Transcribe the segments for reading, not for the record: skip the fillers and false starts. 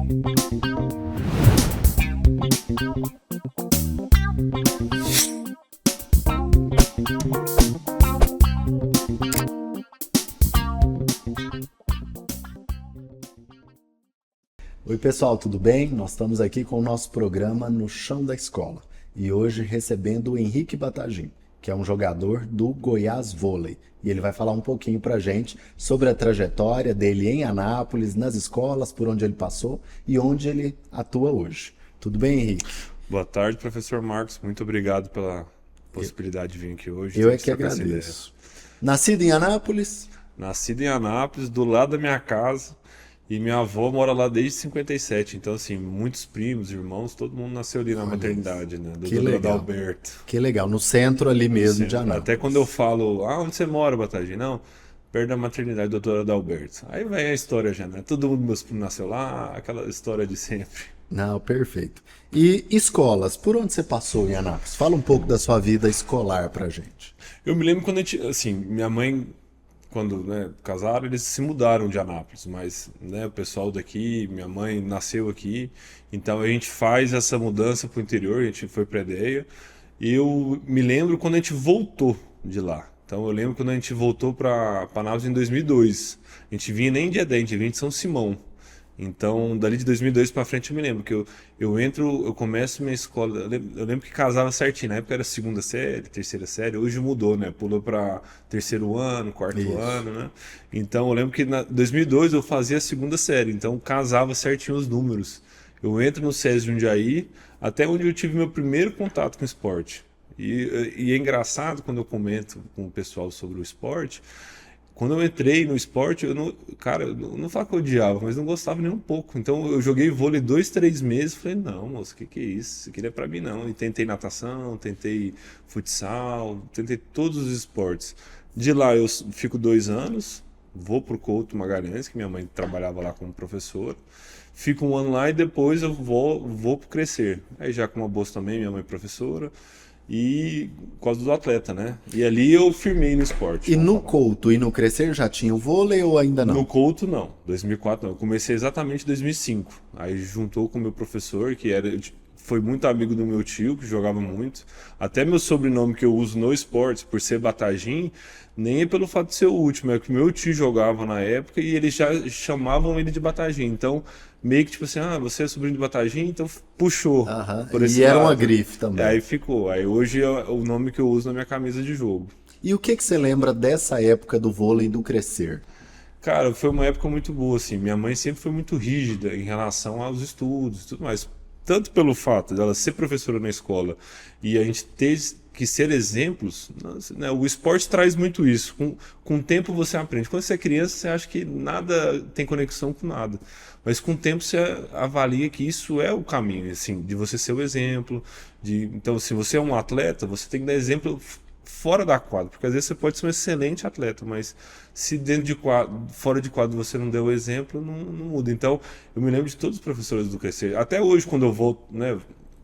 Oi pessoal, tudo bem? Nós estamos aqui com o nosso programa No Chão da Escola e hoje recebendo o Henrique Batagim, que é um jogador do Goiás Vôlei. E ele vai falar um pouquinho pra gente sobre a trajetória dele em Anápolis, nas escolas, por onde ele passou e onde ele atua hoje. Tudo bem, Henrique? Boa tarde, professor Marcos. Muito obrigado pela possibilidade de vir aqui hoje. Eu é que agradeço. Nascido em Anápolis? Nascido em Anápolis, do lado da minha casa. E minha avó mora lá desde 57, então assim, muitos primos, irmãos, todo mundo nasceu ali na maternidade, né? Que legal. Adalberto. Que legal, no centro ali mesmo de Anápolis. Até quando eu falo, onde você mora, Batagim? Não, perto da maternidade do Dr. Adalberto. Aí vem a história já, né? Todo mundo, meus primos nasceu lá, aquela história de sempre. Não, perfeito. E escolas, por onde você passou em Anápolis? Fala um pouco da sua vida escolar pra gente. Eu me lembro quando a gente, assim, minha mãe... Quando casaram, eles se mudaram de Anápolis, mas o pessoal daqui, minha mãe nasceu aqui, então a gente faz essa mudança para o interior, a gente foi para a Edéia, e eu me lembro quando a gente voltou de lá. Então eu lembro quando a gente voltou para Anápolis em 2002, a gente vinha nem de Edéia, a gente vinha de São Simão. Então, dali de 2002 para frente eu me lembro que eu começo minha escola, eu lembro que casava certinho, na época era segunda série, terceira série, hoje mudou, né? Pulou para terceiro ano, quarto ano, né? Então, eu lembro que em 2002 eu fazia a segunda série, então casava certinho os números. Eu entro no SESI Jundiaí, até onde eu tive meu primeiro contato com o esporte. E é engraçado quando eu comento com o pessoal sobre o esporte. Quando eu entrei no esporte, eu não falo que eu odiava, mas não gostava nem um pouco. Então eu joguei vôlei 2, 3 meses, falei, não, moço, que é isso? Isso aqui não é pra mim não. E tentei natação, tentei futsal, tentei todos os esportes. De lá eu fico 2 anos, vou pro Couto Magalhães, que minha mãe trabalhava lá como professora. Fico 1 ano lá e depois eu vou pro Crescer. Aí já com uma bolsa também, minha mãe é professora. E por causa do atleta, né? E ali eu firmei no esporte. E no Couto e no Crescer já tinha o vôlei ou ainda não? No Couto não, 2004 não. Eu comecei exatamente em 2005. Aí juntou com o meu professor, foi muito amigo do meu tio, que jogava muito. Até meu sobrenome que eu uso no esporte, por ser Batagim, nem é pelo fato de ser o último, é que meu tio jogava na época e eles já chamavam ele de Batagim. Então, meio que tipo assim, você é sobrinho de Batagim, então puxou. Por esse lado. Era uma grife também. Aí ficou. Aí hoje é o nome que eu uso na minha camisa de jogo. E o que você lembra dessa época do vôlei do Crescer? Cara, foi uma época muito boa, assim. Minha mãe sempre foi muito rígida em relação aos estudos e tudo mais. Tanto pelo fato dela ser professora na escola e a gente ter que ser exemplos, né? O esporte traz muito isso. Com o tempo você aprende. Quando você é criança, você acha que nada tem conexão com nada. Mas com o tempo você avalia que isso é o caminho, assim, de você ser o exemplo. Então, se você é um atleta, você tem que dar exemplo fora da quadra, porque às vezes você pode ser um excelente atleta, mas se dentro de quadro, fora de quadro você não deu o exemplo, não muda. Então, eu me lembro de todos os professores do Crescer. Até hoje, quando eu volto, né,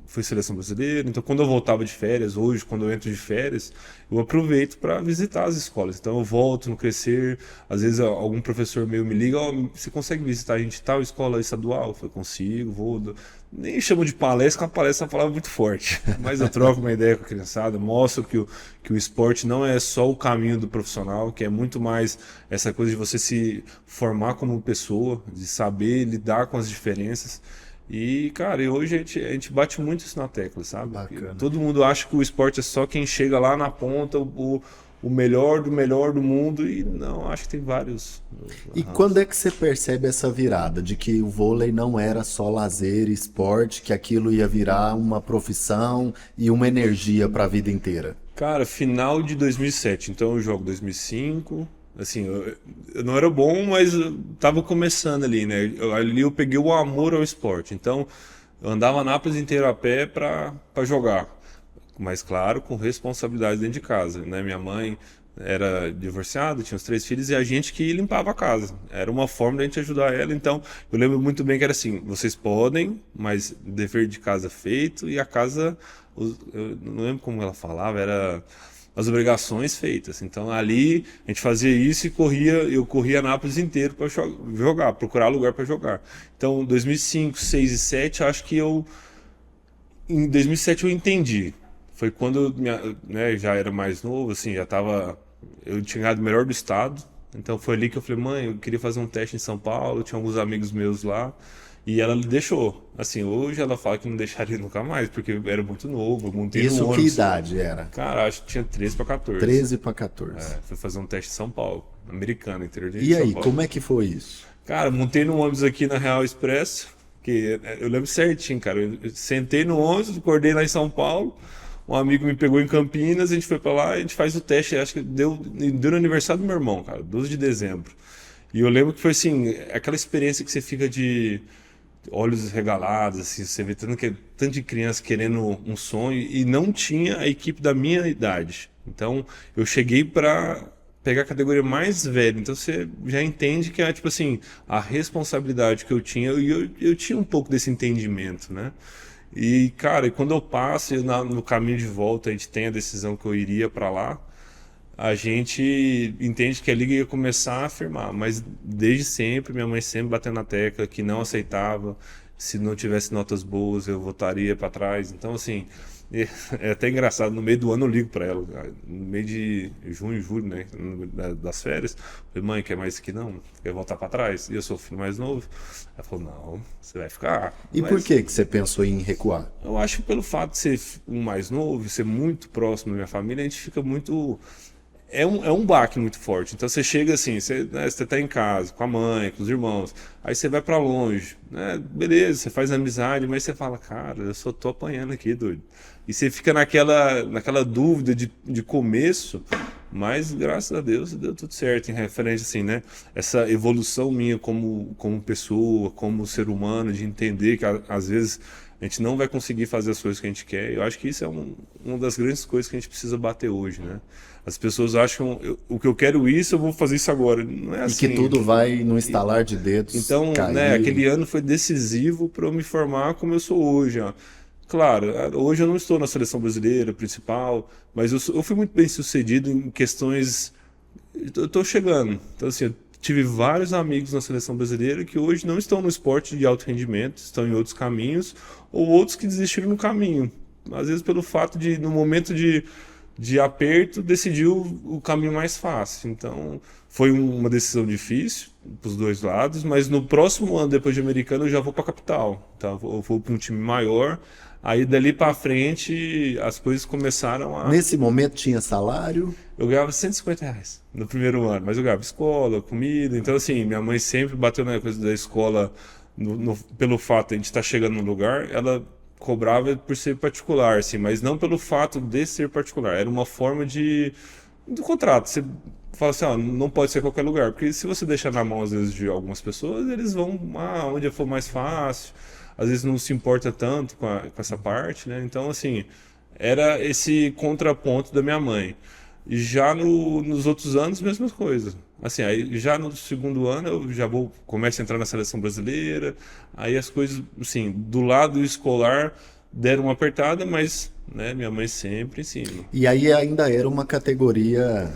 fui seleção brasileira, então quando eu voltava de férias, hoje, quando eu entro de férias, eu aproveito para visitar as escolas. Então eu volto no Crescer, às vezes algum professor meu me liga, você consegue visitar a gente tal escola estadual? Eu falei, consigo, vou. Nem chamo de palestra, porque a palestra é uma palavra muito forte. Mas eu troco uma ideia com a criançada, mostro que o esporte não é só o caminho do profissional, que é muito mais essa coisa de você se formar como pessoa, de saber lidar com as diferenças. E, cara, hoje a gente bate muito isso na tecla, sabe? Todo mundo acha que o esporte é só quem chega lá na ponta, o melhor do mundo, e não, acho que tem vários. E quando é que você percebe essa virada de que o vôlei não era só lazer, esporte, que aquilo ia virar uma profissão e uma energia para a vida inteira? Cara, final de 2007, então eu jogo 2005. Assim, eu não era bom, mas eu tava começando ali, né? Ali eu peguei o amor ao esporte. Então, eu andava Anápolis inteiro a pé para jogar. Mas, claro, com responsabilidade dentro de casa, né? Minha mãe era divorciada, tinha os 3 filhos e a gente que limpava a casa. Era uma forma de a gente ajudar ela. Então, eu lembro muito bem que era assim, vocês podem, mas dever de casa feito e a casa... Eu não lembro como ela falava, era... as obrigações feitas. Então ali a gente fazia isso e eu corria Anápolis inteiro para jogar, procurar lugar para jogar. Então 2005, 6 e 7, acho que em 2007 eu entendi. Foi quando né, já era mais novo, assim, eu tinha ganhado o melhor do estado. Então foi ali que eu falei, mãe, eu queria fazer um teste em São Paulo, tinha alguns amigos meus lá. E ela deixou. Assim, hoje ela fala que não deixaria nunca mais, porque eu era muito novo, eu montei no Isso que ônibus. idade era? Cara, acho que tinha 13 para 14. 13 para 14. Fui fazer um teste em São Paulo, americano, interior de E São aí, Paulo. como é que foi isso? Cara, montei no ônibus aqui na Real Expresso, que eu lembro certinho, cara. Eu sentei no ônibus, acordei lá em São Paulo, um amigo me pegou em Campinas, a gente foi pra lá, a gente faz o teste, acho que deu no aniversário do meu irmão, cara, 12 de dezembro. E eu lembro que foi assim, aquela experiência que você fica de olhos regalados, assim, você vê tanto de criança querendo um sonho e não tinha a equipe da minha idade. Então, eu cheguei para pegar a categoria mais velha. Então, você já entende que é, tipo assim, a responsabilidade que eu tinha, e eu tinha um pouco desse entendimento, né? E, cara, quando eu passo no caminho de volta, a gente tem a decisão que eu iria para lá, a gente entende que a liga ia começar a firmar, mas desde sempre, minha mãe sempre batendo na tecla que não aceitava, se não tivesse notas boas eu voltaria para trás. Então, assim, é até engraçado, no meio do ano eu ligo para ela, no meio de junho, julho, né, das férias, falei, mãe, quer mais isso aqui não? Quer voltar para trás? E eu sou o filho mais novo. Ela falou, não, você vai ficar. E por que você pensou em recuar? Eu acho que pelo fato de ser o mais novo, ser muito próximo da minha família, a gente fica muito... É um baque muito forte. Então você chega assim, você tá em casa, com a mãe, com os irmãos, aí você vai para longe, né? Beleza, você faz amizade, mas você fala, cara, eu só tô apanhando aqui, doido. E você fica naquela dúvida de começo, mas graças a Deus deu tudo certo em referente assim, né? Essa evolução minha como pessoa, como ser humano, de entender que às vezes a gente não vai conseguir fazer as coisas que a gente quer. Eu acho que isso é uma das grandes coisas que a gente precisa bater hoje, né? As pessoas acham, o que eu quero isso, eu vou fazer isso agora. Não é assim. E que tudo vai no estalar de dedos. Então, cair. né, aquele ano foi decisivo para eu me formar como eu sou hoje. Ó. Claro, hoje eu não estou na seleção brasileira principal, mas eu fui muito bem sucedido em questões. Eu estou chegando. Então, assim, eu tive vários amigos na seleção brasileira que hoje não estão no esporte de alto rendimento, estão em outros caminhos, ou outros que desistiram no caminho. Às vezes pelo fato de, no momento de aperto, decidiu o caminho mais fácil. Então, foi uma decisão difícil para os dois lados, mas no próximo ano, depois de americano, eu já vou para a capital. Então, eu vou para um time maior. Aí, dali para frente, as coisas começaram a... Nesse momento tinha salário? Eu ganhava R$ 150 no primeiro ano, mas eu ganhava escola, comida. Então, assim, minha mãe sempre bateu na coisa da escola pelo fato de a gente estar chegando no lugar. Ela cobrava por ser particular, assim, mas não pelo fato de ser particular. Era uma forma do contrato. Você fala assim, ó, não pode ser qualquer lugar, porque se você deixar na mão, às vezes, de algumas pessoas, eles vão onde for mais fácil, às vezes não se importa tanto com essa parte, né? Então, assim, era esse contraponto da minha mãe. E já nos outros anos, mesma coisa. Assim, aí já no segundo ano eu já começo a entrar na seleção brasileira, aí as coisas, assim, do lado escolar deram uma apertada, mas, né, minha mãe sempre em cima. E aí ainda era uma categoria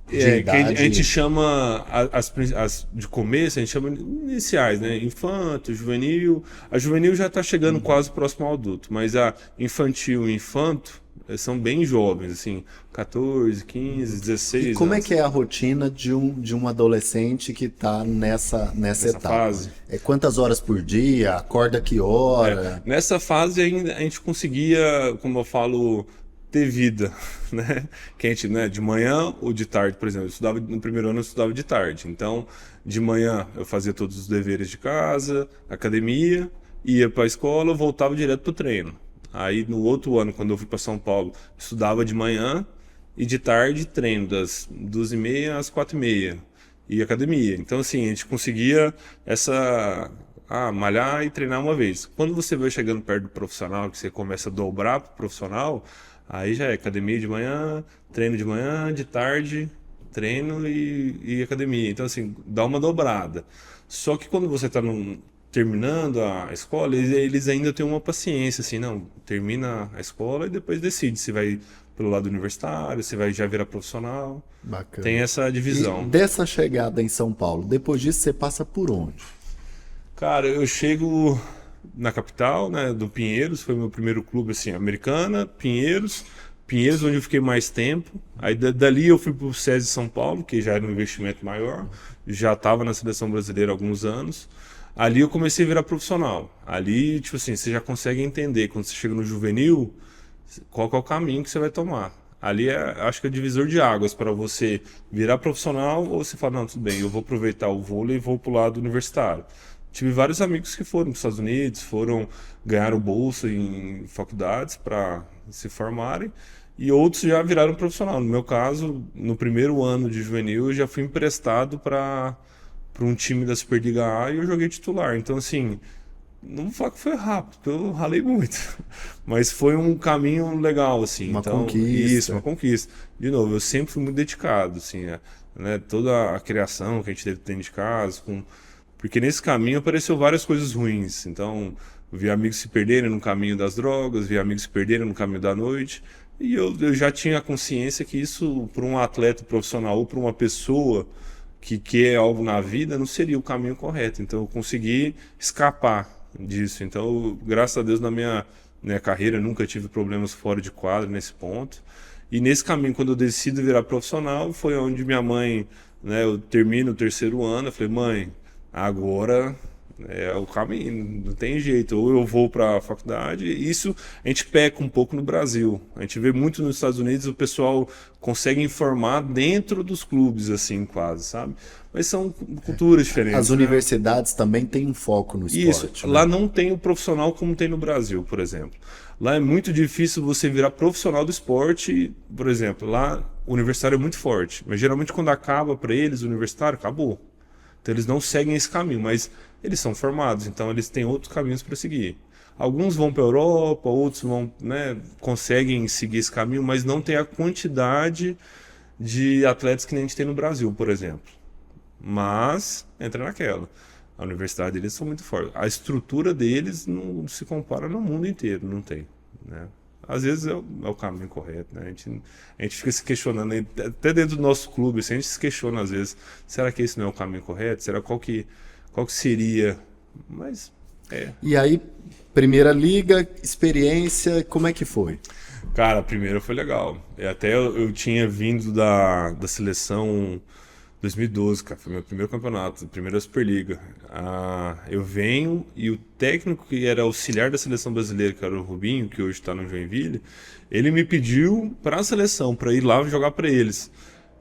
de Que idade... a gente chama, as de começo, a gente chama iniciais, né? Infanto, juvenil. A juvenil já está chegando quase próximo ao adulto, mas a infantil e infanto são bem jovens, assim, 14, 15, 16 E como anos. é que é a rotina de um adolescente que está nessa etapa? fase? É quantas horas por dia? Acorda que hora? Nessa fase ainda a gente conseguia, como eu falo, ter vida, né? Que a gente, né, de manhã ou de tarde, por exemplo, no primeiro ano eu estudava de tarde. Então, de manhã eu fazia todos os deveres de casa, academia, ia para a escola, voltava direto para o treino. Aí no outro ano, quando eu fui para São Paulo, estudava de manhã e de tarde treino, das 2h30 às 4h30, e academia. Então, assim, a gente conseguia malhar e treinar uma vez. Quando você vai chegando perto do profissional, que você começa a dobrar pro profissional, aí já é academia de manhã, treino de manhã, de tarde, treino e academia. Então, assim, dá uma dobrada. Só que quando você está terminando a escola, eles ainda têm uma paciência, assim, não, termina a escola e depois decide se vai pelo lado universitário, você vai já virar profissional. Bacana. Tem essa divisão. E dessa chegada em São Paulo, depois disso você passa por onde? Cara, eu chego na capital, né, do Pinheiros, foi meu primeiro clube, assim, Americana, Pinheiros, onde eu fiquei mais tempo. Aí dali eu fui pro SESI São Paulo, que já era um investimento maior, já estava na seleção brasileira há alguns anos. Ali eu comecei a virar profissional. Ali, tipo assim, você já consegue entender, quando você chega no juvenil, qual que é o caminho que você vai tomar. Ali acho que é divisor de águas para você virar profissional ou você fala, não, tudo bem, eu vou aproveitar o vôlei e vou pro lado universitário. Tive vários amigos que foram para os Estados Unidos, ganharam bolsa em faculdades para se formarem, e outros já viraram profissional. No meu caso, no primeiro ano de juvenil, eu já fui emprestado para um time da Superliga A e eu joguei titular. Então, assim, não vou falar que foi rápido, eu ralei muito, mas foi um caminho legal, assim. Uma Então, conquista. Isso, uma conquista. De novo, eu sempre fui muito dedicado, assim, né, toda a criação que a gente teve dentro de casa, porque nesse caminho apareceu várias coisas ruins. Então, eu vi amigos se perderem no caminho das drogas, vi amigos se perderem no caminho da noite, e eu já tinha a consciência que isso, para um atleta profissional ou para uma pessoa que quer algo na vida, não seria o caminho correto. Então, eu consegui escapar disso. Então, graças a Deus, na minha carreira, nunca tive problemas fora de quadro nesse ponto. E nesse caminho, quando eu decido virar profissional, foi onde minha mãe, né, eu termino o terceiro ano, eu falei, mãe, agora é o caminho, não tem jeito, ou eu vou para a faculdade. Isso a gente peca um pouco no Brasil, a gente vê muito nos Estados Unidos, o pessoal consegue informar dentro dos clubes, assim, quase, sabe? Mas são culturas diferentes. As universidades também têm um foco no esporte. Isso, né? lá não tem o profissional como tem no Brasil, por exemplo. Lá é muito difícil você virar profissional do esporte, por exemplo, lá o universitário é muito forte, mas geralmente quando acaba para eles, o universitário, acabou. Então eles não seguem esse caminho, mas eles são formados, então eles têm outros caminhos para seguir. Alguns vão para a Europa, outros vão, né, conseguem seguir esse caminho, mas não tem a quantidade de atletas que nem a gente tem no Brasil, por exemplo. Mas entra naquela. A universidade deles são muito fortes. A estrutura deles não se compara no mundo inteiro, não tem, né? Às vezes é o caminho correto, né? A gente fica se questionando, até dentro do nosso clube, assim, a gente se questiona às vezes, será que esse não é o caminho correto? Será qual que seria? Mas E aí, primeira liga, experiência, como é que foi? Cara, a primeira foi legal. Até eu tinha vindo da seleção 2012, cara, foi meu primeiro campeonato, primeira Superliga. Eu venho e o técnico que era auxiliar da seleção brasileira, que era o Rubinho, que hoje está no Joinville, ele me pediu para a seleção, para ir lá jogar para eles.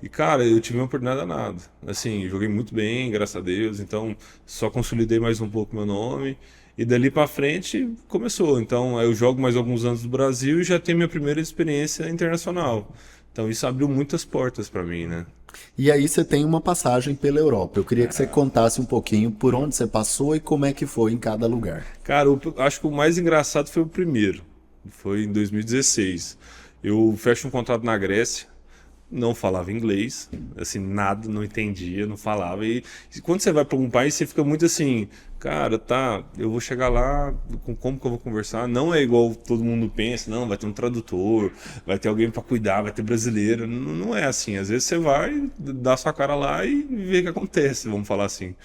E, cara, eu tive uma oportunidade danada. Assim, joguei muito bem, graças a Deus, então só consolidei mais um pouco meu nome. E dali para frente começou. Então, eu jogo mais alguns anos no Brasil e já tenho minha primeira experiência internacional. Então, isso abriu muitas portas para mim, né? E aí você tem uma passagem pela Europa. Eu queria que você contasse um pouquinho por onde você passou e como é que foi em cada lugar. Cara, acho que o mais engraçado foi o primeiro. Foi em 2016. Eu fecho um contrato na Grécia, não falava inglês, assim, nada, não entendia, não falava. E quando você vai para um país, você fica muito assim, cara, tá, eu vou chegar lá, como que eu vou conversar? Não é igual todo mundo pensa, não, vai ter um tradutor, vai ter alguém para cuidar, vai ter brasileiro. Não é assim. Às vezes você vai, dá sua cara lá e vê o que acontece, vamos falar assim.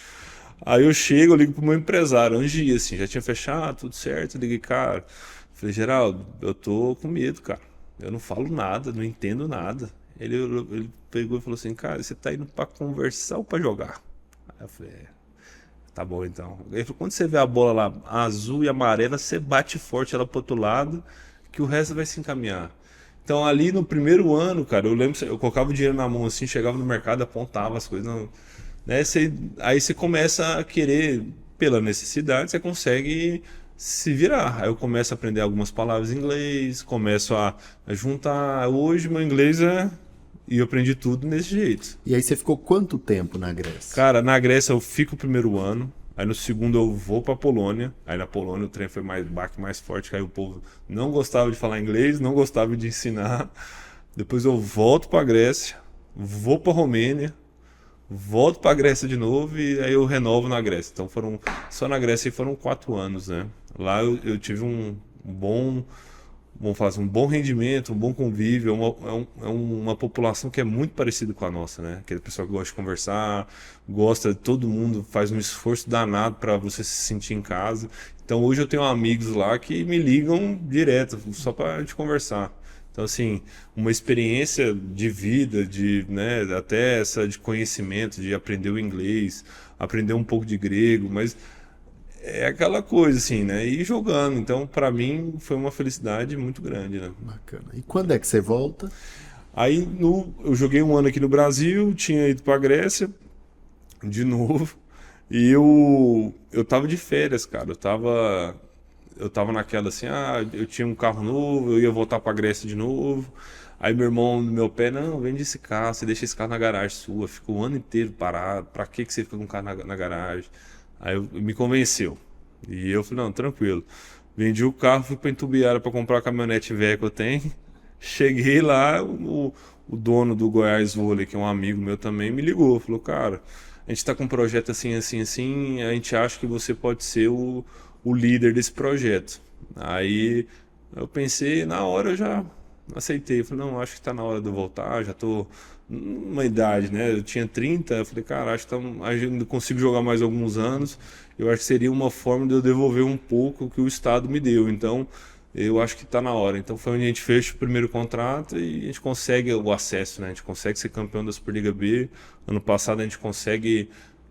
Aí eu chego, eu ligo pro meu empresário, um dia, assim, já tinha fechado, tudo certo, eu liguei, cara, falei, Geraldo, eu tô com medo, cara, eu não falo nada, não entendo nada. Ele pegou e falou assim, cara, você tá indo pra conversar ou pra jogar? Aí eu falei, tá bom então. Ele falou, quando você vê a bola lá, azul e amarela, você bate forte ela pro outro lado, que o resto vai se encaminhar. Então ali no primeiro ano, cara, eu lembro, eu colocava o dinheiro na mão assim, chegava no mercado, apontava as coisas, né? Aí você começa a querer, pela necessidade, você consegue se virar. Aí eu começo a aprender algumas palavras em inglês, começo a juntar. Hoje meu inglês e eu aprendi tudo desse jeito. E aí você ficou quanto tempo na Grécia? Cara, na Grécia eu fico o primeiro ano, aí no segundo eu vou pra Polônia, aí na Polônia o trem foi baque mais forte, que aí o povo não gostava de falar inglês, não gostava de ensinar. Depois eu volto pra Grécia, vou pra Romênia, volto pra Grécia de novo e aí eu renovo na Grécia. Então só na Grécia foram 4 anos, né? Lá eu tive um vamos falar assim, um bom rendimento, um bom convívio, é uma população que é muito parecida com a nossa, né? Aquele pessoal que gosta de conversar, gosta, todo mundo faz um esforço danado para você se sentir em casa. Então hoje eu tenho amigos lá que me ligam direto, só para gente conversar. Então assim, uma experiência de vida, né, até essa de conhecimento, de aprender o inglês, aprender um pouco de grego, mas é aquela coisa assim, né? Ir jogando. Então, para mim, foi uma felicidade muito grande, né? Bacana. E quando é que você volta? Aí, eu joguei um ano aqui no Brasil, tinha ido para Grécia de novo. E eu tava de férias, cara. Eu tava naquela assim, eu tinha um carro novo, eu ia voltar para Grécia de novo. Aí meu irmão no meu pé, não, vende esse carro, você deixa esse carro na garagem sua, fica o ano inteiro parado, pra que você fica com o carro na garagem? Aí me convenceu. E eu falei, não, tranquilo. Vendi o carro, fui pra Itumbiara pra comprar a caminhonete velha que eu tenho. Cheguei lá, o dono do Goiás Vôlei, que é um amigo meu também, me ligou. Falou, cara, a gente tá com um projeto assim, assim, assim, a gente acha que você pode ser o líder desse projeto. Aí eu pensei, na hora eu já aceitei. Eu falei, não, acho que tá na hora de eu voltar, já tô numa idade, né? Eu tinha 30, eu falei, cara, acho que ainda consigo jogar mais alguns anos. Eu acho que seria uma forma de eu devolver um pouco o que o Estado me deu. Então, eu acho que está na hora. Então, foi onde a gente fecha o primeiro contrato e a gente consegue o acesso, né? A gente consegue ser campeão da Superliga B. Ano passado a gente consegue,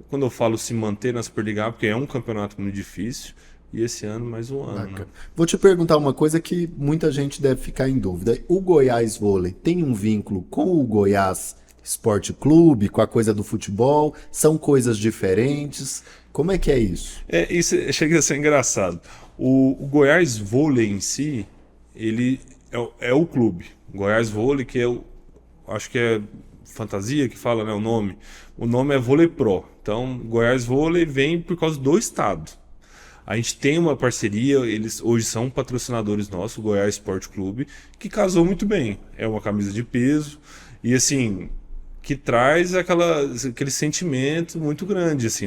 quando eu falo se manter na Superliga A, porque é um campeonato muito difícil. E esse ano, mais um ano. Né? Vou te perguntar uma coisa que muita gente deve ficar em dúvida. O Goiás Vôlei tem um vínculo com o Goiás Esporte Clube, com a coisa do futebol? São coisas diferentes? Como é que é isso? Isso chega a ser engraçado. O Goiás Vôlei em si, ele é o clube. Goiás Vôlei, que acho que é fantasia que fala, né, o nome. O nome é Vôlei Pro. Então, Goiás Vôlei vem por causa do estado. A gente tem uma parceria, eles hoje são patrocinadores nossos, o Goiás Esporte Clube, que casou muito bem. É uma camisa de peso e assim, que traz aquele sentimento muito grande, assim,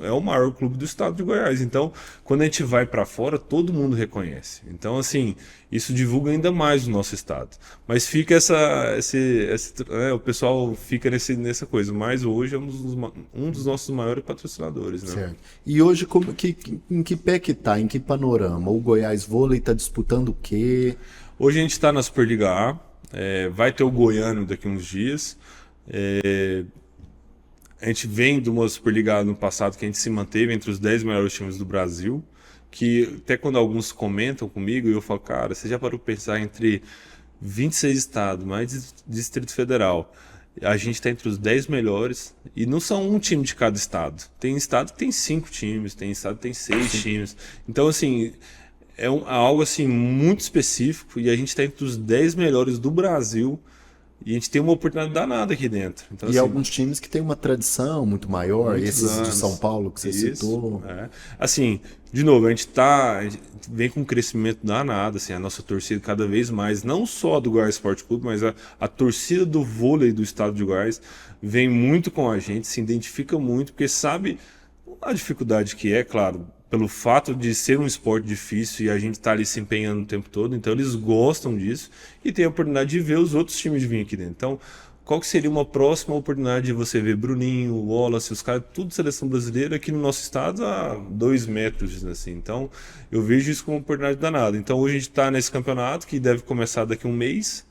é o maior clube do estado de Goiás. Então, quando a gente vai para fora, todo mundo reconhece. Então, assim, isso divulga ainda mais o nosso estado. Mas fica o pessoal fica nessa coisa. Mas hoje é um dos nossos maiores patrocinadores, né? Certo. E hoje, em que pé que tá? Em que panorama? O Goiás Vôlei está disputando o quê? Hoje a gente está na Superliga A. Vai ter o Goiano daqui uns dias. A gente vem de uma Superliga no passado que a gente se manteve entre os 10 melhores times do Brasil, que até quando alguns comentam comigo, eu falo, cara, você já parou para pensar entre 26 estados, mais Distrito Federal, a gente está entre os 10 melhores, e não são um time de cada estado. Tem estado que tem 5 times, tem estado que tem 6 times. Então, assim, algo assim muito específico, e a gente está entre os 10 melhores do Brasil. E a gente tem uma oportunidade danada aqui dentro. Então, e assim, alguns times que têm uma tradição muito maior, esses anos. de São Paulo que você citou. Assim, de novo, a gente vem com um crescimento danado, assim, a nossa torcida cada vez mais, não só do Goiás Esporte Clube, mas a torcida do vôlei do estado de Goiás vem muito com a gente, se identifica muito, porque sabe a dificuldade que é, claro, pelo fato de ser um esporte difícil e a gente tá ali se empenhando o tempo todo, então eles gostam disso e tem a oportunidade de ver os outros times vir aqui dentro. Então, qual que seria uma próxima oportunidade de você ver Bruninho, Wallace, os caras, tudo seleção brasileira aqui no nosso estado a 2 metros, assim. Então, eu vejo isso como uma oportunidade danada. Então, hoje a gente está nesse campeonato que deve começar daqui a um mês,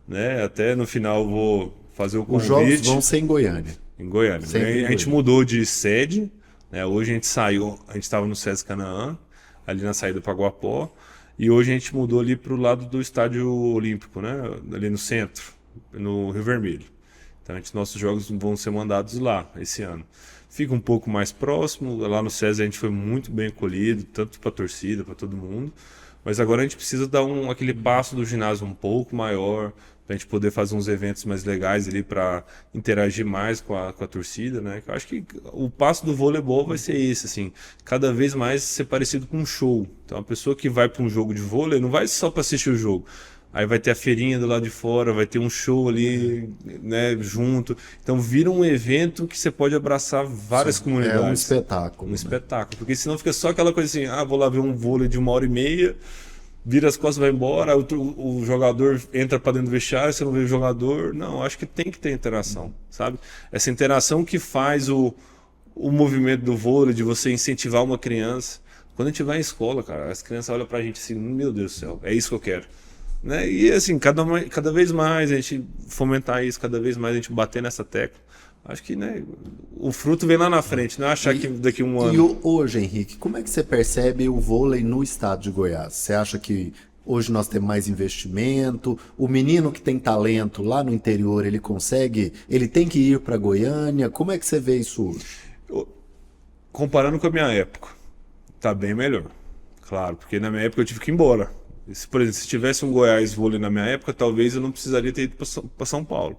né? Até no final eu vou fazer o convite. Os jogos vão ser em Goiânia. Em Goiânia. A gente mudou de sede. Hoje a gente estava no SESI Canaã, ali na saída para Guapó, e hoje a gente mudou ali para o lado do Estádio Olímpico, né? Ali no centro, no Rio Vermelho. Então nossos jogos vão ser mandados lá esse ano. Fica um pouco mais próximo, lá no SESI a gente foi muito bem acolhido, tanto para a torcida, para todo mundo, mas agora a gente precisa dar aquele passo do ginásio um pouco maior, para a gente poder fazer uns eventos mais legais ali para interagir mais com a torcida, né? Eu acho que o passo do voleibol vai ser esse, assim, cada vez mais ser parecido com um show. Então a pessoa que vai para um jogo de vôlei não vai só para assistir o jogo. Aí vai ter a feirinha do lado de fora, vai ter um show ali, né, junto. Então vira um evento que você pode abraçar várias comunidades. É um espetáculo. Um espetáculo, porque senão fica só aquela coisa assim, vou lá ver um vôlei de 1h30, vira as costas e vai embora, o jogador entra para dentro do vestiário, você não vê o jogador. Não, acho que tem que ter interação, sabe? Essa interação que faz o movimento do vôlei, de você incentivar uma criança. Quando a gente vai em escola, cara, as crianças olham pra gente assim, meu Deus do céu, é isso que eu quero. Né? E assim, cada vez mais a gente fomentar isso, cada vez mais a gente bater nessa tecla. Acho que, né, o fruto vem lá na frente, não é achar que daqui a um ano. E hoje, Henrique, como é que você percebe o vôlei no estado de Goiás? Você acha que hoje nós temos mais investimento? O menino que tem talento lá no interior, ele consegue, ele tem que ir para Goiânia? Como é que você vê isso hoje? Comparando com a minha época, tá bem melhor. Claro, porque na minha época eu tive que ir embora. Por exemplo, se tivesse um Goiás vôlei na minha época, talvez eu não precisaria ter ido para São Paulo.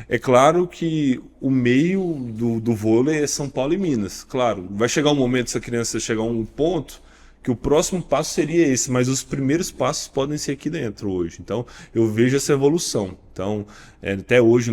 É claro que o meio do vôlei é São Paulo e Minas. Claro, vai chegar um momento, essa criança chegar a um ponto, que o próximo passo seria esse, mas os primeiros passos podem ser aqui dentro hoje. Então, eu vejo essa evolução. Então, até hoje, a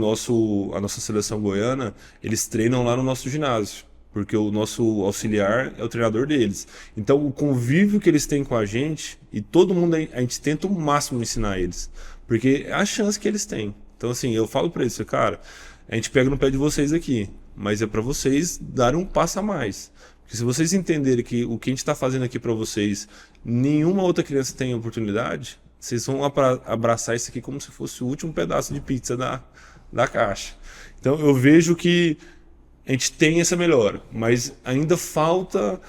nossa seleção goiana, eles treinam lá no nosso ginásio, porque o nosso auxiliar é o treinador deles. Então, o convívio que eles têm com a gente, e todo mundo, a gente tenta o máximo ensinar eles, porque é a chance que eles têm. Então, assim, eu falo pra eles, cara, a gente pega no pé de vocês aqui, mas é pra vocês darem um passo a mais. Porque se vocês entenderem que o que a gente tá fazendo aqui pra vocês, nenhuma outra criança tem oportunidade, vocês vão abraçar isso aqui como se fosse o último pedaço de pizza da caixa. Então, eu vejo que a gente tem essa melhora, mas ainda falta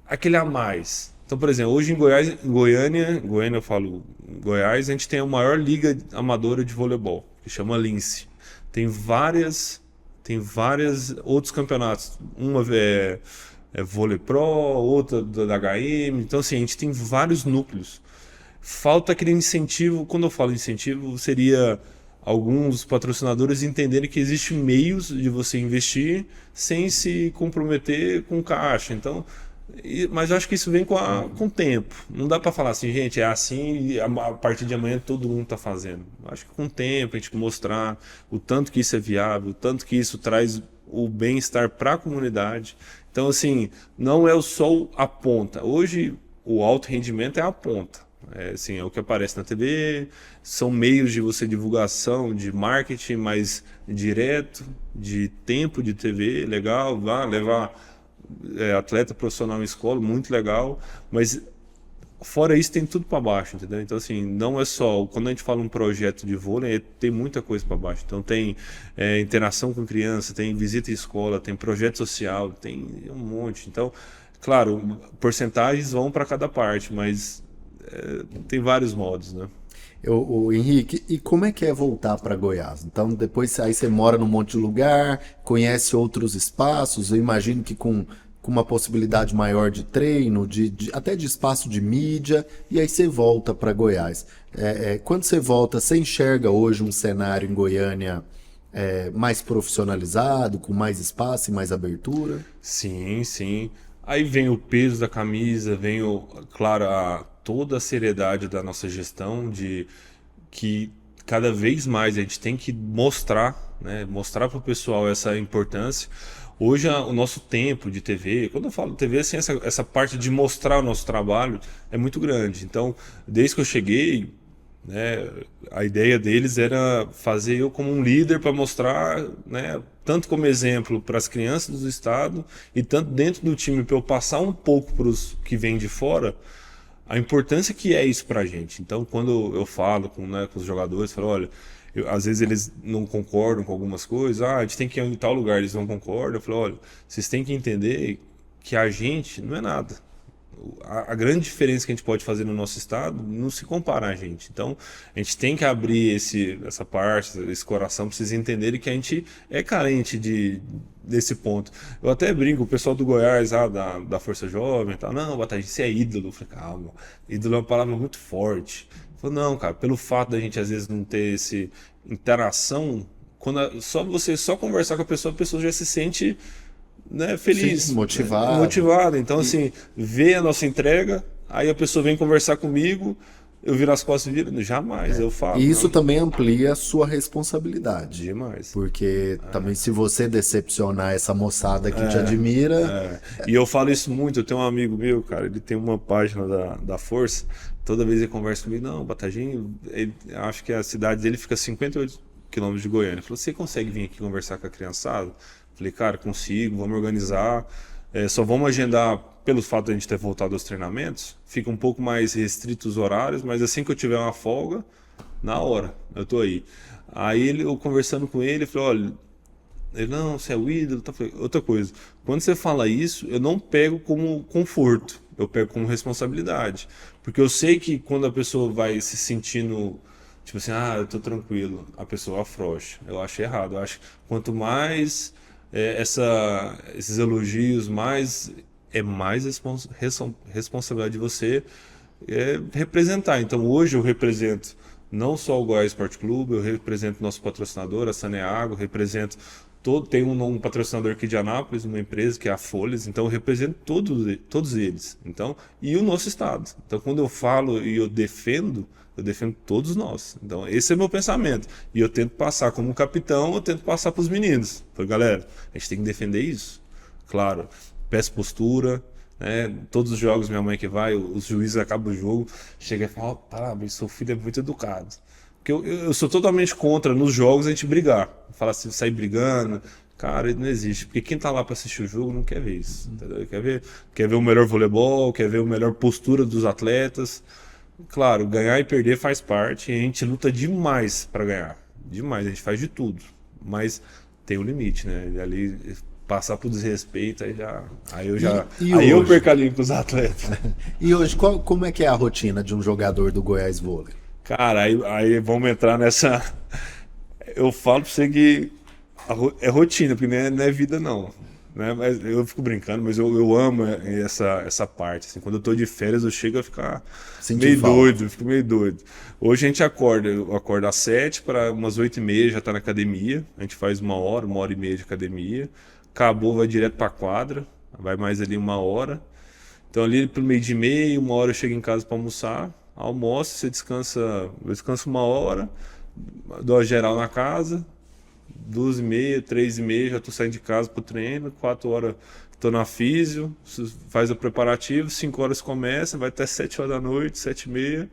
aquele a mais. Então, por exemplo, hoje em Goiânia eu falo Goiás, a gente tem a maior liga amadora de voleibol, que chama Lince. Tem várias outros campeonatos. Uma é Vôlei Pro, outra da HM. Então, assim, a gente tem vários núcleos. Falta aquele incentivo. Quando eu falo incentivo, seria alguns patrocinadores entenderem que existem meios de você investir sem se comprometer com caixa. Então, mas eu acho que isso vem com o tempo. Não dá para falar assim, gente, é assim e a partir de amanhã todo mundo está fazendo. Eu acho que com o tempo a gente mostrar o tanto que isso é viável, o tanto que isso traz o bem-estar para a comunidade. Então, assim, não é só a ponta. Hoje, o alto rendimento é a ponta. Assim, é o que aparece na TV, são meios de você divulgação, de marketing mais direto, de tempo de TV, legal, levar atleta profissional em escola, muito legal, mas fora isso tem tudo para baixo, entendeu? Então, assim, não é só, quando a gente fala um projeto de vôlei, tem muita coisa para baixo. Então tem interação com criança, tem visita em escola, tem projeto social, tem um monte. Então, claro, porcentagens vão para cada parte, mas tem vários modos, né? O Henrique, e como é que é voltar para Goiás? Então, depois aí você mora num monte de lugar, conhece outros espaços, eu imagino que com uma possibilidade maior de treino, até de espaço de mídia, e aí você volta para Goiás. Quando você volta, você enxerga hoje um cenário em Goiânia mais profissionalizado, com mais espaço e mais abertura? Sim, sim. Aí vem o peso da camisa, vem, claro, toda a seriedade da nossa gestão, de que cada vez mais a gente tem que mostrar, né, mostrar para o pessoal essa importância. Hoje o nosso tempo de TV, quando eu falo TV, assim, essa parte de mostrar o nosso trabalho é muito grande. Então, desde que eu cheguei, né, a ideia deles era fazer eu como um líder para mostrar, né, tanto como exemplo para as crianças do estado e tanto dentro do time para eu passar um pouco para os que vêm de fora a importância que é isso para a gente. Então, quando eu falo com os jogadores, eu falo, olha, às vezes eles não concordam com algumas coisas, a gente tem que ir em tal lugar, eles não concordam. Eu falo, olha, vocês têm que entender que a gente não é nada. A grande diferença que a gente pode fazer no nosso estado não se compara a gente. Então, a gente tem que abrir essa parte, esse coração, para vocês entenderem que a gente é carente desse ponto. Eu até brinco, o pessoal do Goiás, da Força Jovem, tá, não, Batalha, você é ídolo. Eu falei, calma, ídolo é uma palavra muito forte. Eu falei, não, cara, pelo fato da gente às vezes não ter essa interação, só conversar com a pessoa já se sente, né, feliz, sim, motivado. Motivado. Então, assim, vê a nossa entrega, aí a pessoa vem conversar comigo, eu viro as costas e viro? Jamais, eu falo. E isso não. também amplia a sua responsabilidade. Demais. Porque também se você decepcionar essa moçada que te admira... E eu falo isso muito, eu tenho um amigo meu, cara, ele tem uma página da Força, toda vez ele conversa comigo, não, Bataginho, acho que a cidade dele fica a 58 quilômetros de Goiânia. Ele falou, você consegue vir aqui conversar com a criançada? Falei, cara, consigo, vamos organizar, só vamos agendar, pelo fato de a gente ter voltado aos treinamentos, fica um pouco mais restrito os horários, mas assim que eu tiver uma folga, na hora, eu tô aí. Aí eu conversando com ele, falei, olha, ele, não, você é o ídolo, tá? Falei, outra coisa, quando você fala isso, eu não pego como conforto, eu pego como responsabilidade, porque eu sei que quando a pessoa vai se sentindo, tipo assim, eu tô tranquilo, a pessoa afrouxa, eu acho errado, eu acho que quanto mais esses elogios, mais responsabilidade de você representar. Então hoje eu represento não só o Goiás Esporte Clube, eu represento nosso patrocinador, a Saneago, represento tem um patrocinador aqui de Anápolis, uma empresa que é a Folhas, então eu represento todos eles. Então, e o nosso estado. Então quando eu falo e eu defendo todos nós. Então esse é o meu pensamento. E eu tento passar como capitão, eu tento passar para os meninos. Falei, galera, a gente tem que defender isso. Claro, peço postura, né? Todos os jogos, minha mãe que vai, os juízes acabam o jogo, chega e fala, parabéns, seu filho é muito educado. Porque eu sou totalmente contra nos jogos a gente brigar. Falar assim, sair brigando. Cara, não existe. Porque quem tá lá para assistir o jogo não quer ver isso. Entendeu? Quer ver o melhor voleibol, quer ver a melhor postura dos atletas. Claro, ganhar e perder faz parte. E a gente luta demais para ganhar. Demais, a gente faz de tudo. Mas tem um limite, né? Ali passar por desrespeito, aí eu perco a linha com os atletas. E hoje, como é que é a rotina de um jogador do Goiás Vôlei? Cara, aí vamos entrar nessa... Eu falo pra você que é rotina, porque não é vida não. Né? Mas eu fico brincando, mas eu amo essa parte. Assim, quando eu tô de férias, eu chego a ficar fico meio doido. Hoje a gente eu acordo às 7 para umas 8h30 já tá na academia. A gente faz 1h30 de academia. Acabou, vai direto pra quadra, vai mais ali 1 hora. Então ali pro 12h30, 1 hora eu chego em casa para almoçar. Almoço, você descansa, eu descanso 1 hora, dou a geral na casa. 2h30, 3h30 já tô saindo de casa pro treino, 4 horas tô na físio, faz o preparativo, 5 horas começa, vai até 7 horas da noite, 7h30,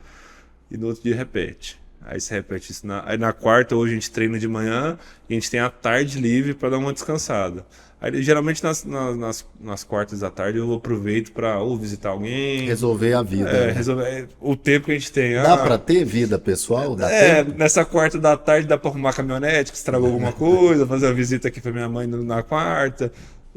e no outro dia repete. Aí você repete isso. Aí na quarta, hoje a gente treina de manhã e a gente tem a tarde livre para dar uma descansada. Aí geralmente nas quartas da tarde eu aproveito para ou visitar alguém. Resolver a vida. Né? Resolver o tempo que a gente tem. Dá para ter vida pessoal? Dá tempo? Nessa quarta da tarde dá para arrumar a caminhonete que estragou alguma coisa, fazer uma visita aqui para minha mãe na quarta.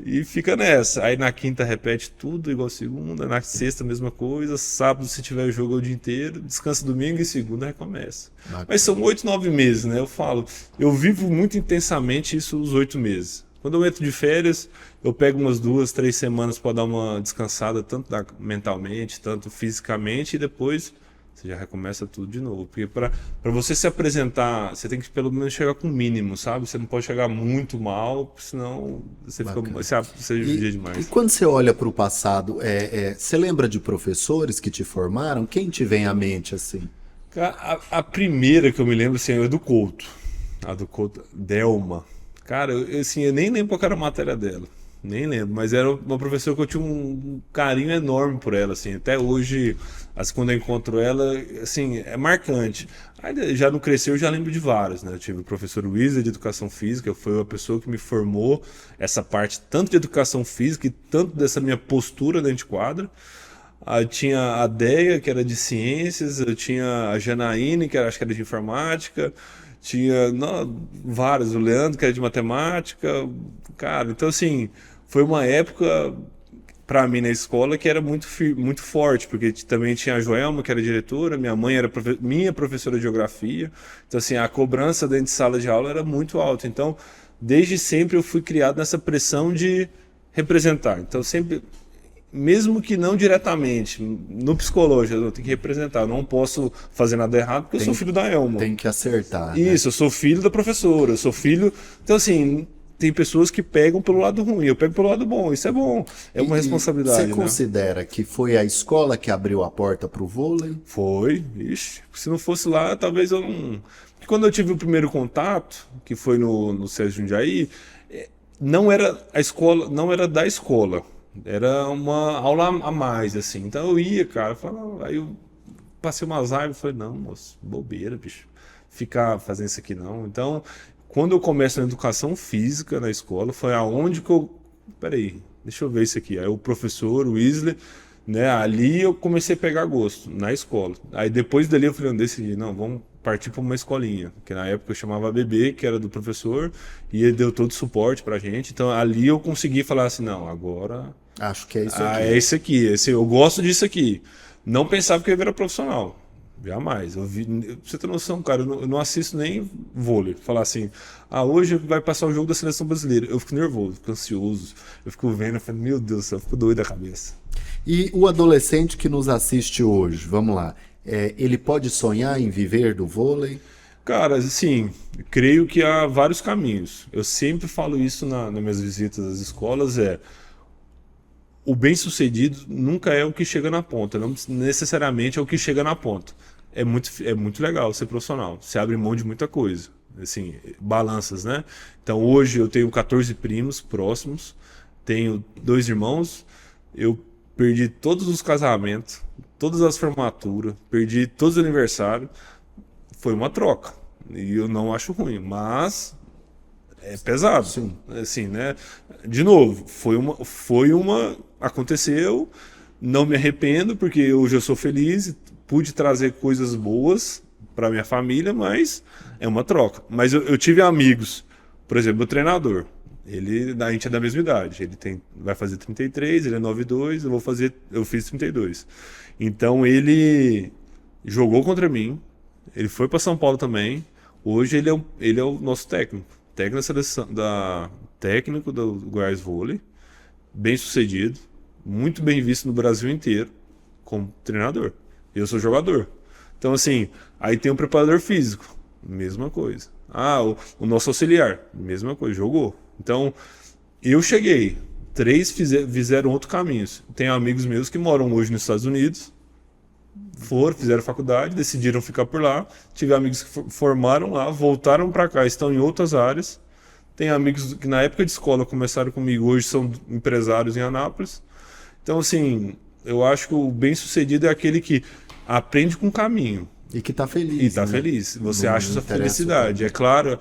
E fica nessa. Aí na quinta repete tudo igual segunda, na sexta mesma coisa, sábado se tiver jogo o dia inteiro, descansa domingo e segunda recomeça. Mas são 8, 9 meses, né? Eu falo, eu vivo muito intensamente isso os 8 meses. Quando eu entro de férias, eu pego umas 2, 3 semanas para dar uma descansada, tanto mentalmente, tanto fisicamente, e depois você já recomeça tudo de novo. Porque para você se apresentar, você tem que pelo menos chegar com o mínimo, sabe? Você não pode chegar muito mal, senão você judia demais. E quando você olha para o passado, você lembra de professores que te formaram? Quem te vem à mente assim? A primeira que eu me lembro assim, é a do Couto. A do Couto, Delma. Cara, eu nem lembro qual era a matéria dela. Nem lembro, mas era uma professora que eu tinha um carinho enorme por ela, assim, até hoje, assim, quando eu encontro ela, assim, é marcante. Aí já no Crescer eu já lembro de vários, né? Eu tive o professor Luísa de Educação Física, foi a pessoa que me formou essa parte tanto de Educação Física e tanto dessa minha postura dentro de quadra. Eu tinha a Deia, que era de Ciências, eu tinha a Janaíne, acho que era de Informática, tinha vários, o Leandro, que era de Matemática, cara, então assim... Foi uma época, para mim, na escola, que era muito forte, porque também tinha a Joelma, que era diretora, minha mãe era minha professora de geografia. Então, assim, a cobrança dentro de sala de aula era muito alta. Então, desde sempre eu fui criado nessa pressão de representar. Então, sempre, mesmo que não diretamente, no psicológico, eu tenho que representar. Eu não posso fazer nada errado, porque eu sou filho da Elma. Tem que acertar. Isso, né? Eu sou filho da professora, eu sou filho... Então, assim... tem pessoas que pegam pelo lado ruim, eu pego pelo lado bom, isso é bom, é uma responsabilidade. Você considera que foi a escola que abriu a porta para o vôlei? Foi, ixi, se não fosse lá, talvez eu não... Porque quando eu tive o primeiro contato, que foi no Sesc Jundiaí, não era a escola, não era da escola, era uma aula a mais, assim. Então eu ia, cara, falava, aí eu passei umas raivas e falei, não, moço, bobeira, bicho, ficar fazendo isso aqui não. Então, quando eu começo na educação física na escola, foi aonde que eu... Peraí, deixa eu ver isso aqui. Aí o professor, o Weasley, né, ali eu comecei a pegar gosto, na escola. Aí depois dali eu falei, não, decidi, não, vamos partir para uma escolinha, que na época eu chamava BB, que era do professor, e ele deu todo o suporte pra gente. Então ali eu consegui falar assim, não, agora... Acho que é isso aqui. É isso aqui, eu gosto disso aqui. Não pensava que eu ia virar profissional. Jamais. Pra você ter noção, cara, eu não assisto nem vôlei. Falar assim, hoje vai passar o jogo da seleção brasileira. Eu fico nervoso, fico ansioso, eu fico vendo, eu falo, meu Deus do céu, eu fico doido da cabeça. E o adolescente que nos assiste hoje, vamos lá, ele pode sonhar em viver do vôlei? Cara, assim, creio que há vários caminhos. Eu sempre falo isso nas minhas visitas às escolas, o bem-sucedido nunca é o que chega na ponta, não necessariamente é o que chega na ponta. É muito legal ser profissional, você abre mão de muita coisa, assim, balanças, né? Então hoje eu tenho 14 primos próximos, tenho 2 irmãos, eu perdi todos os casamentos, todas as formaturas, perdi todos os aniversários, foi uma troca, e eu não acho ruim, mas... É pesado, sim. Assim, né? De novo, aconteceu, não me arrependo, porque hoje eu sou feliz e pude trazer coisas boas para minha família, mas é uma troca. Mas eu tive amigos, por exemplo, o treinador, a gente é da mesma idade, vai fazer 33, ele é 92, eu fiz 32. Então ele jogou contra mim, ele foi para São Paulo também, hoje ele é o nosso técnico. Técnico do Goiás Vôlei, bem sucedido, muito bem visto no Brasil inteiro como treinador. Eu sou jogador. Então, assim, aí tem o preparador físico, mesma coisa. O nosso auxiliar, mesma coisa, jogou. Então, eu cheguei, 3 fizeram outro caminho. Tenho amigos meus que moram hoje nos Estados Unidos, fizeram faculdade, decidiram ficar por lá. Tive amigos que formaram lá, voltaram para cá, estão em outras áreas. Tem amigos que na época de escola começaram comigo, hoje são empresários em Anápolis. Então, assim, eu acho que o bem-sucedido é aquele que aprende com o caminho. E que está feliz. E está feliz. Você acha essa felicidade. É claro,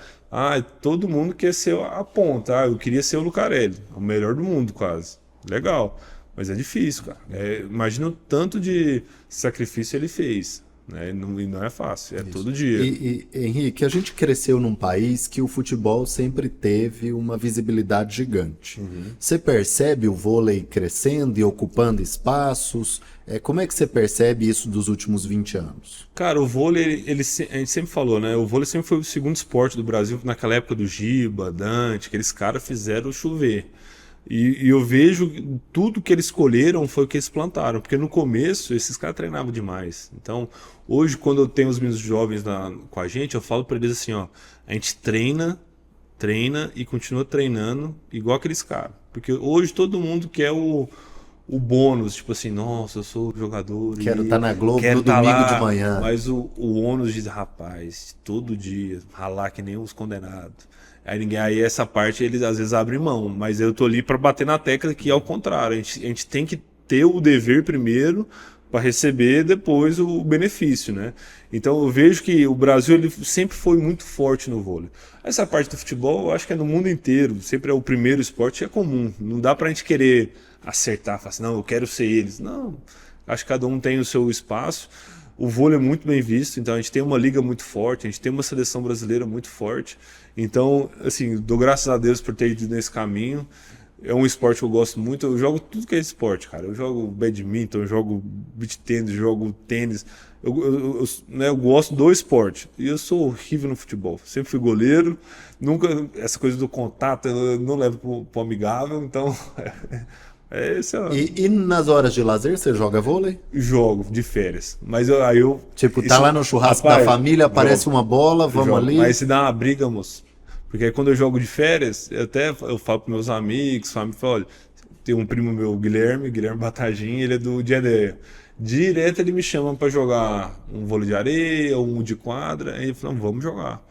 todo mundo quer ser a ponta. Eu queria ser o Lucarelli, o melhor do mundo quase. Legal. Mas é difícil, cara. Imagina o tanto de sacrifício ele fez. Né? E não é fácil, é todo dia. E, Henrique, a gente cresceu num país que o futebol sempre teve uma visibilidade gigante. Uhum. Você percebe o vôlei crescendo e ocupando espaços? Como é que você percebe isso dos últimos 20 anos? Cara, o vôlei, a gente sempre falou, né? O vôlei sempre foi o segundo esporte do Brasil, naquela época do Giba, Dante, aqueles caras fizeram chover. E eu vejo tudo que eles escolheram foi o que eles plantaram, porque no começo esses caras treinavam demais. Então hoje quando eu tenho os meus jovens com a gente, eu falo para eles assim, a gente treina e continua treinando igual aqueles caras, porque hoje todo mundo quer o bônus, tipo assim, nossa, eu sou jogador, quero estar na Globo no domingo de manhã, mas o ônus de rapaz, todo dia ralar que nem os condenados. Aí essa parte eles às vezes abrem mão, mas eu tô ali para bater na tecla que é o contrário, a gente tem que ter o dever primeiro para receber depois o benefício, né? Então eu vejo que o Brasil ele sempre foi muito forte no vôlei. Essa parte do futebol eu acho que é no mundo inteiro, sempre é o primeiro esporte, é comum, não dá pra gente querer acertar, falar assim, não, eu quero ser eles. Não, acho que cada um tem o seu espaço. O vôlei é muito bem visto, então a gente tem uma liga muito forte, a gente tem uma seleção brasileira muito forte. Então, assim, dou graças a Deus por ter ido nesse caminho. É um esporte que eu gosto muito, eu jogo tudo que é esporte, cara. Eu jogo badminton, eu jogo beach tênis, jogo tênis. Eu gosto do esporte. E eu sou horrível no futebol. Sempre fui goleiro, nunca essa coisa do contato eu não levo pro amigável, então... E nas horas de lazer você joga vôlei? Jogo, de férias. Mas Tipo, tá lá no churrasco da família, aparece uma bola, vamos ali. Mas se dá uma briga, moço. Porque aí quando eu jogo de férias, eu falo para meus amigos, família, falo, olha, tem um primo meu, Guilherme Batagin, ele é do Diadéia. Direto ele me chama para jogar um vôlei de areia, um de quadra, aí ele fala, vamos jogar.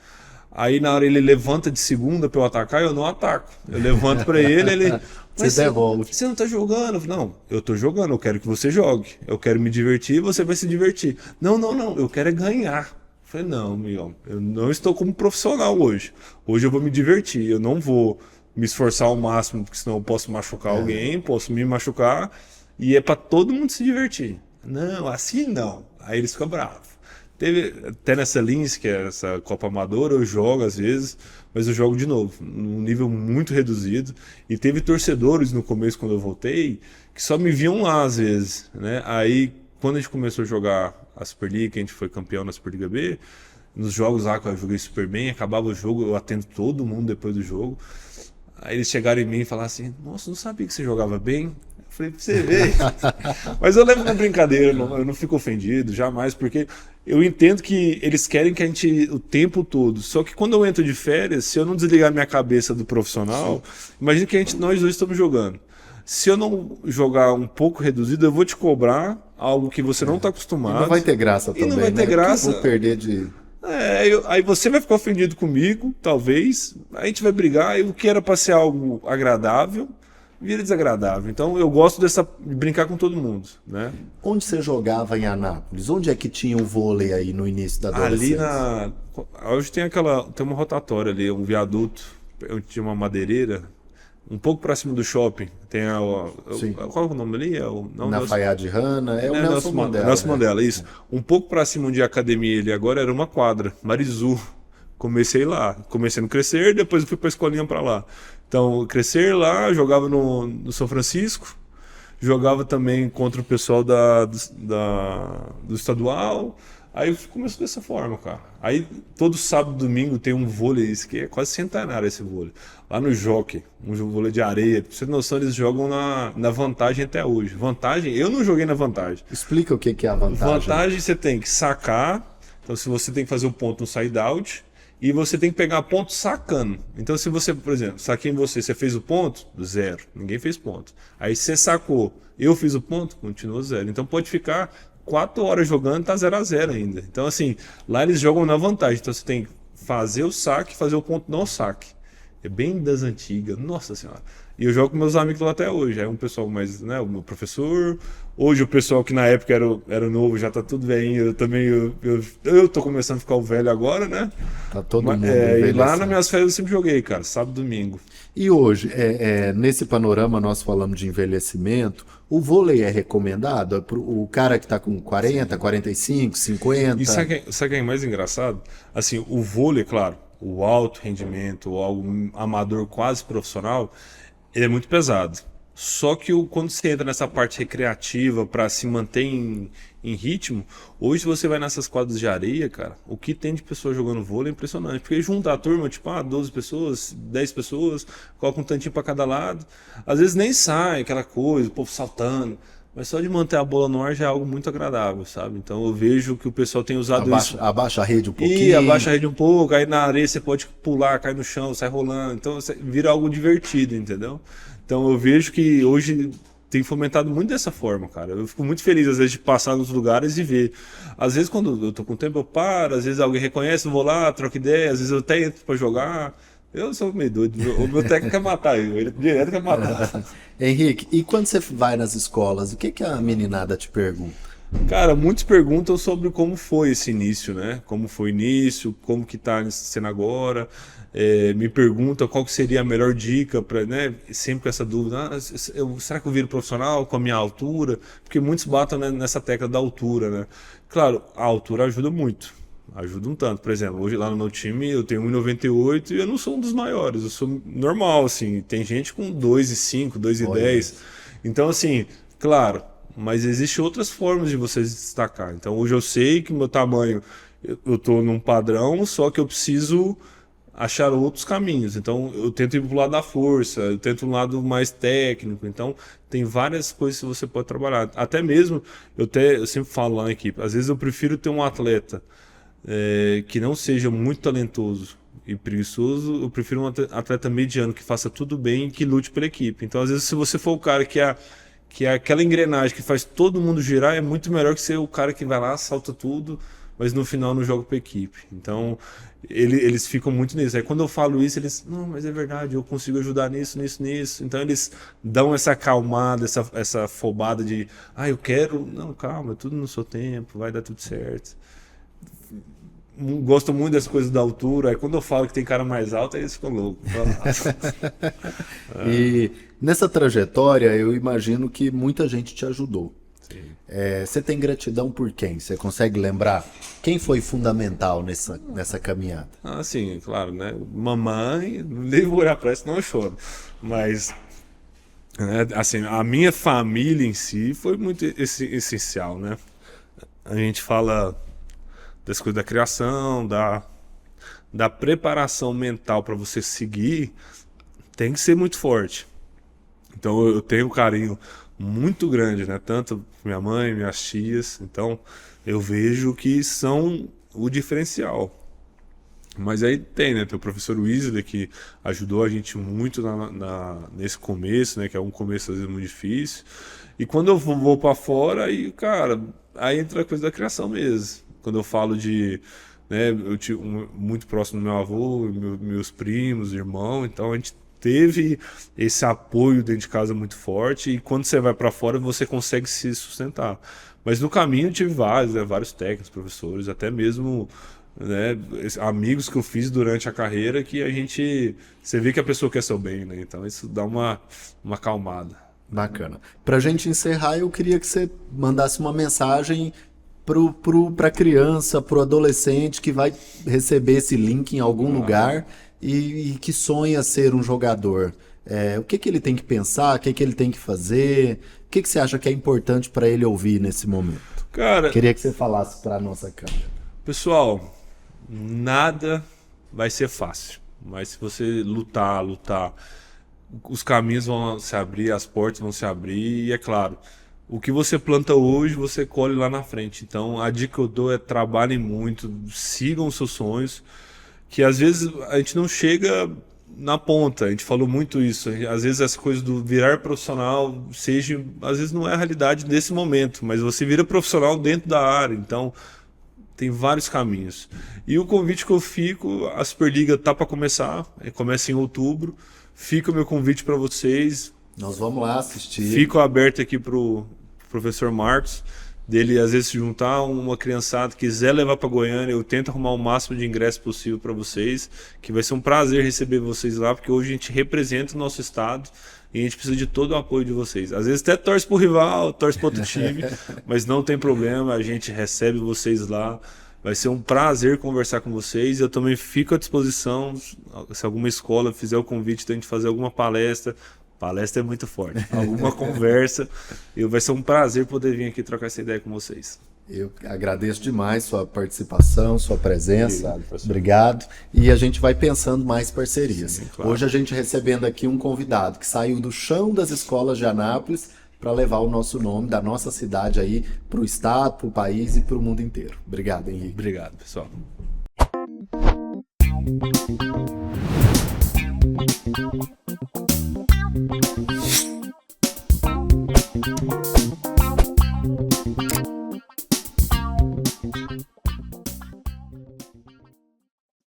Aí na hora ele levanta de segunda para eu atacar, eu não ataco. Eu levanto para ele, mas Você devolve. você não tá jogando? Eu falo, não, eu tô jogando, eu quero que você jogue. Eu quero me divertir, você vai se divertir. Não, eu quero é ganhar. Eu falei, não, Miguel, eu não estou como profissional hoje. Hoje eu vou me divertir, eu não vou me esforçar ao máximo, porque senão eu posso machucar alguém, posso me machucar, e é para todo mundo se divertir. Não, assim não. Aí eles ficam bravos. Teve até nessa Lins, que é essa Copa Amadora, eu jogo às vezes, mas eu jogo de novo, num nível muito reduzido. E teve torcedores no começo, quando eu voltei, que só me viam lá às vezes, né? Aí, quando a gente começou a jogar a Superliga, a gente foi campeão na Superliga B, nos jogos lá que eu joguei super bem, acabava o jogo, eu atendo todo mundo depois do jogo. Aí eles chegaram em mim e falaram assim, nossa, não sabia que você jogava bem. Eu falei, pra você ver. Mas eu levo na brincadeira, eu não fico ofendido, jamais, porque eu entendo que eles querem que a gente o tempo todo. Só que quando eu entro de férias, se eu não desligar minha cabeça do profissional, imagina que nós dois estamos jogando. Se eu não jogar um pouco reduzido, eu vou te cobrar algo que você não está acostumado. E não vai ter graça também, não vai ter graça. Eu vou perder de... Aí você vai ficar ofendido comigo, talvez. A gente vai brigar, e o que era para ser algo agradável vira desagradável. Então eu gosto de brincar com todo mundo, né? Onde você jogava em Anápolis? Onde é que tinha o vôlei aí no início da adolescência? Hoje tem uma rotatória ali, um viaduto, onde tinha uma madeireira, um pouco para cima do shopping. Tem qual é o nome ali? Na Fayad Rana, o Nelson Mandela. Nelson Mandela, isso. Um pouco para cima de academia ali agora era uma quadra, Marizu. Comecei lá, comecei no Crescer, depois eu fui para a escolinha para lá. Então, Crescer lá, jogava no São Francisco, jogava também contra o pessoal do estadual. Aí começou dessa forma, cara. Aí todo sábado e domingo tem um vôlei, isso que é quase centenário esse vôlei. Lá no Jockey, um vôlei de areia. Pra você ter noção, eles jogam na vantagem até hoje. Vantagem, eu não joguei na vantagem. Explica o que é a vantagem. Vantagem você tem que sacar, então se você tem que fazer o ponto no side-out, e você tem que pegar ponto sacando. Então se você, por exemplo, saquei em você fez o ponto, 0. Ninguém fez ponto. Aí você sacou, eu fiz o ponto, continua 0. Então pode ficar 4 horas jogando, tá 0-0 ainda. Então assim, lá eles jogam na vantagem. Então você tem que fazer o saque, fazer o ponto no saque. É bem das antigas, nossa senhora. E eu jogo com meus amigos lá até hoje. É um pessoal mais, né, o meu professor. Hoje o pessoal que na época era novo, já tá tudo velhinho. Eu também, eu tô começando a ficar o velho agora, né? Tá todo mundo e lá nas minhas férias eu sempre joguei, cara, sábado e domingo. E hoje, nesse panorama nós falamos de envelhecimento, o vôlei é recomendado? É o cara que tá com 40, 45, 50? E sabe o que é mais engraçado? Assim, o vôlei, claro, o alto rendimento, ou algo amador quase profissional, ele é muito pesado. Só que quando você entra nessa parte recreativa para se manter em ritmo, hoje você vai nessas quadras de areia, cara, o que tem de pessoas jogando vôlei é impressionante. Porque junta a turma, tipo, 12 pessoas, 10 pessoas, coloca um tantinho para cada lado. Às vezes nem sai aquela coisa, o povo saltando. Mas só de manter a bola no ar já é algo muito agradável, sabe? Então eu vejo que o pessoal tem usado isso. Abaixa a rede um pouquinho. E abaixa a rede um pouco, aí na areia você pode pular, cai no chão, sai rolando. Então vira algo divertido, entendeu? Então eu vejo que hoje tem fomentado muito dessa forma, cara. Eu fico muito feliz às vezes de passar nos lugares e ver. Às vezes quando eu tô com tempo eu paro, às vezes alguém reconhece, eu vou lá, troco ideia, às vezes eu até entro pra jogar. Eu sou meio doido, o meu técnico quer matar eu, ele direto quer matar. Henrique, e quando você vai nas escolas, o que a meninada te pergunta? Cara, muitos perguntam sobre como foi esse início, né? Como foi o início, como que tá sendo agora. Me perguntam qual que seria a melhor dica para, né? Sempre com essa dúvida, será que eu viro profissional com a minha altura? Porque muitos batem, né, nessa tecla da altura, né? Claro, a altura ajuda muito. Ajuda um tanto. Por exemplo, hoje lá no meu time eu tenho 1,98 e eu não sou um dos maiores, eu sou normal, assim. Tem gente com 2,5, 2,10. Então, assim, claro, mas existem outras formas de você se destacar. Então, hoje eu sei que meu tamanho, eu tô num padrão, só que eu preciso achar outros caminhos. Então, eu tento ir pro lado da força, eu tento um lado mais técnico. Então, tem várias coisas que você pode trabalhar. Até mesmo, eu sempre falo lá na equipe, às vezes eu prefiro ter um atleta que não seja muito talentoso e preguiçoso, eu prefiro um atleta mediano que faça tudo bem e que lute pela equipe. Então, às vezes, se você for o cara que é aquela engrenagem que faz todo mundo girar, é muito melhor que ser o cara que vai lá, salta tudo, mas no final não joga para equipe. Então, eles ficam muito nisso. Aí quando eu falo isso, eles, não, mas é verdade, eu consigo ajudar nisso, nisso, nisso. Então, eles dão essa acalmada, essa afobada de, eu quero, não, calma, é tudo no seu tempo, vai dar tudo certo. Gosto muito das coisas da altura. Aí quando eu falo que tem cara mais alto, aí eles ficam loucos. E nessa trajetória, eu imagino que muita gente te ajudou. Sim. Você tem gratidão por quem? Você consegue lembrar quem foi fundamental nessa caminhada? Sim, claro, né? Mamãe, nem vou olhar pra isso, não eu choro. Mas, né, assim, a minha família em si foi muito essencial, né? A gente fala das coisas da criação, da preparação mental para você seguir, tem que ser muito forte. Então eu tenho um carinho muito grande, né? Tanto minha mãe, minhas tias. Então eu vejo que são o diferencial. Mas aí tem, né? Tem o professor Weasley que ajudou a gente muito nesse começo, né? Que é um começo às vezes muito difícil. E quando eu vou para fora, aí, cara, aí entra a coisa da criação mesmo. Quando eu falo de, né, eu tive muito próximo do meu avô, meus primos, irmão, então a gente teve esse apoio dentro de casa muito forte e quando você vai para fora você consegue se sustentar. Mas no caminho eu tive vários técnicos, professores, até mesmo, né, amigos que eu fiz durante a carreira que você vê que a pessoa quer seu bem, né? Então isso dá uma acalmada. Bacana. Pra gente encerrar, eu queria que você mandasse uma mensagem para a criança, para o adolescente que vai receber esse link em algum lugar e que sonha ser um jogador. O que ele tem que pensar, o que ele tem que fazer, o que você acha que é importante para ele ouvir nesse momento? Cara, queria que você falasse para a nossa câmera. Pessoal, nada vai ser fácil, mas se você lutar, os caminhos vão se abrir, as portas vão se abrir e é claro, o que você planta hoje, você colhe lá na frente. Então, a dica que eu dou é trabalhem muito, sigam os seus sonhos, que às vezes a gente não chega na ponta. A gente falou muito isso. Às vezes as coisas do virar profissional, às vezes não é a realidade desse momento, mas você vira profissional dentro da área. Então, tem vários caminhos. E o convite que eu fico, a Superliga tá para começar, começa em outubro. Fica o meu convite para vocês. Nós vamos lá assistir. Fico aberto aqui pro professor Marcos, dele às vezes se juntar uma criançada que quiser levar para Goiânia, eu tento arrumar o máximo de ingresso possível para vocês, que vai ser um prazer receber vocês lá, porque hoje a gente representa o nosso estado e a gente precisa de todo o apoio de vocês. Às vezes até torce pro rival, torce pro outro time, mas não tem problema, a gente recebe vocês lá. Vai ser um prazer conversar com vocês. Eu também fico à disposição, se alguma escola fizer o convite de a gente fazer alguma palestra. Palestra é muito forte. Alguma conversa. Vai ser um prazer poder vir aqui trocar essa ideia com vocês. Eu agradeço demais sua participação, sua presença. Obrigado, professor. Obrigado. E a gente vai pensando mais parcerias. Sim, claro. Hoje a gente recebendo aqui um convidado que saiu do chão das escolas de Anápolis para levar o nosso nome da nossa cidade aí para o estado, para o país e para o mundo inteiro. Obrigado, Henrique. Obrigado, pessoal. Thank you.